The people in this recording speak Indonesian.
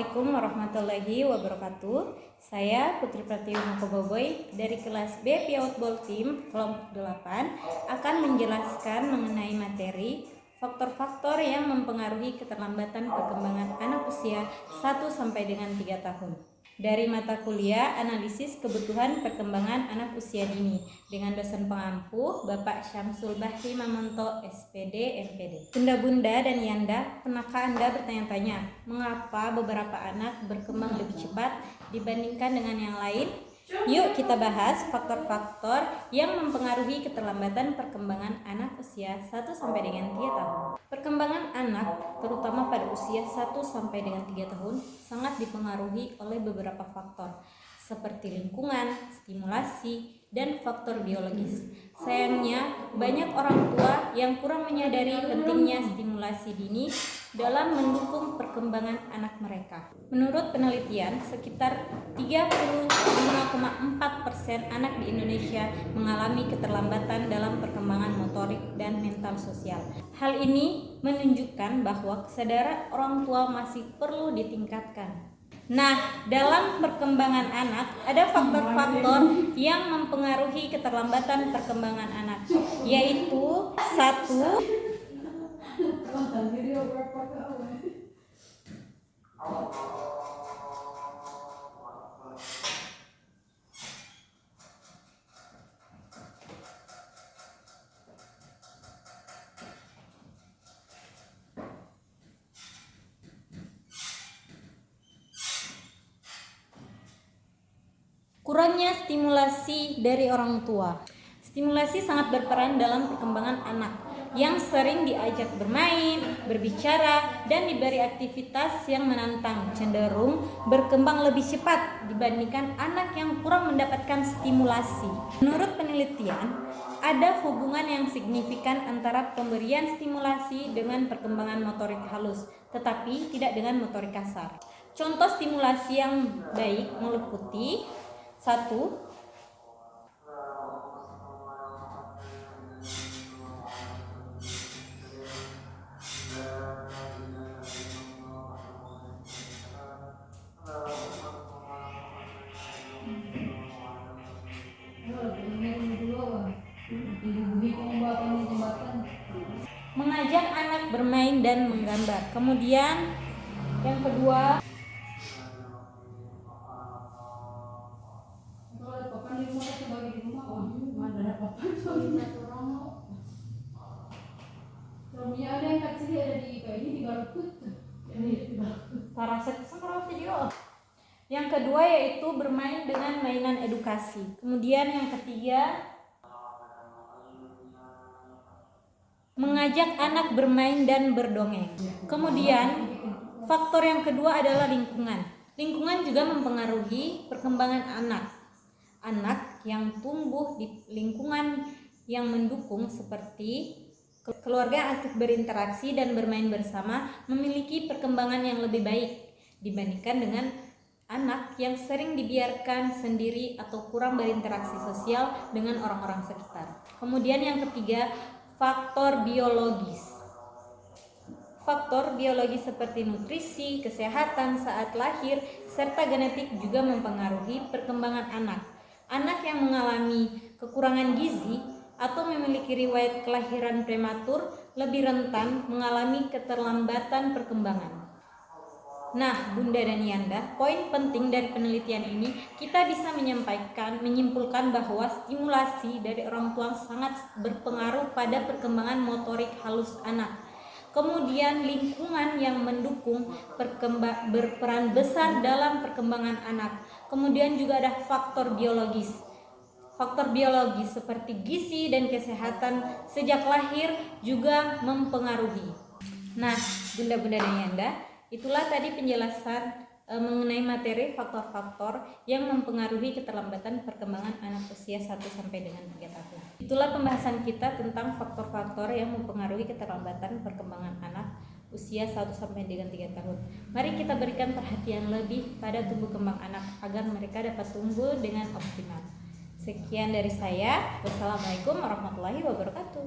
Assalamualaikum warahmatullahi wabarakatuh. Saya Putri Pratiwi Mokoboboy dari kelas B PIAUD Ball Team kelompok 8 akan menjelaskan mengenai materi faktor-faktor yang mempengaruhi keterlambatan perkembangan anak usia 1 sampai dengan 3 tahun. Dari mata kuliah Analisis Kebutuhan Perkembangan Anak Usia Dini dengan dosen pengampu Bapak Syamsul Bahri Mamonto SPD MPD. Bunda-bunda dan Yanda, pernahkah Anda bertanya-tanya mengapa beberapa anak berkembang lebih cepat dibandingkan dengan yang lain? Yuk kita bahas faktor-faktor yang mempengaruhi keterlambatan perkembangan anak usia 1 sampai dengan 3 tahun. Perkembangan anak, terutama pada usia 1 sampai dengan 3 tahun, sangat dipengaruhi oleh beberapa faktor seperti lingkungan, stimulasi, dan faktor biologis. Sayangnya, banyak orang tua yang kurang menyadari pentingnya stimulasi dini dalam mendukung perkembangan anak mereka. Menurut penelitian, sekitar 35,4% anak di Indonesia mengalami keterlambatan dalam perkembangan motorik dan mental sosial. Hal ini menunjukkan bahwa kesadaran orang tua masih perlu ditingkatkan. Nah, dalam perkembangan anak ada faktor-faktor yang mempengaruhi keterlambatan perkembangan anak, yaitu 1. Kurangnya stimulasi dari orang tua. Stimulasi sangat berperan dalam perkembangan anak yang sering diajak bermain, berbicara, dan diberi aktivitas yang menantang, cenderung berkembang lebih cepat dibandingkan anak yang kurang mendapatkan stimulasi. Menurut penelitian, ada hubungan yang signifikan antara pemberian stimulasi dengan perkembangan motorik halus, tetapi tidak dengan motorik kasar. Contoh stimulasi yang baik meliputi 1. Mengajak anak bermain dan menggambar. Kemudian yang kedua, yang kedua yaitu bermain dengan mainan edukasi. Kemudian yang ketiga, mengajak anak bermain dan berdongeng. Kemudian faktor yang kedua adalah lingkungan. Lingkungan juga mempengaruhi perkembangan anak. Anak yang tumbuh di lingkungan yang mendukung seperti keluarga yang aktif berinteraksi dan bermain bersama memiliki perkembangan yang lebih baik dibandingkan dengan anak yang sering dibiarkan sendiri atau kurang berinteraksi sosial dengan orang-orang sekitar. Kemudian yang ketiga, faktor biologis. Faktor biologis seperti nutrisi, kesehatan saat lahir, serta genetik juga mempengaruhi perkembangan anak. Anak yang mengalami kekurangan gizi atau memiliki riwayat kelahiran prematur lebih rentan mengalami keterlambatan perkembangan. Nah, Bunda dan Yanda, poin penting dari penelitian ini kita bisa menyimpulkan bahwa stimulasi dari orang tua sangat berpengaruh pada perkembangan motorik halus anak. Kemudian lingkungan yang mendukung berperan besar dalam perkembangan anak. Kemudian juga ada faktor biologis. Faktor biologis seperti gizi dan kesehatan sejak lahir juga mempengaruhi. Nah, Bunda-bunda dan Yanda, itulah tadi penjelasan mengenai materi faktor-faktor yang mempengaruhi keterlambatan perkembangan anak usia 1 sampai dengan 3 tahun. Itulah pembahasan kita tentang faktor-faktor yang mempengaruhi keterlambatan perkembangan anak usia 1 sampai dengan 3 tahun. Mari kita berikan perhatian lebih pada tumbuh kembang anak agar mereka dapat tumbuh dengan optimal. Sekian dari saya. Wassalamualaikum warahmatullahi wabarakatuh.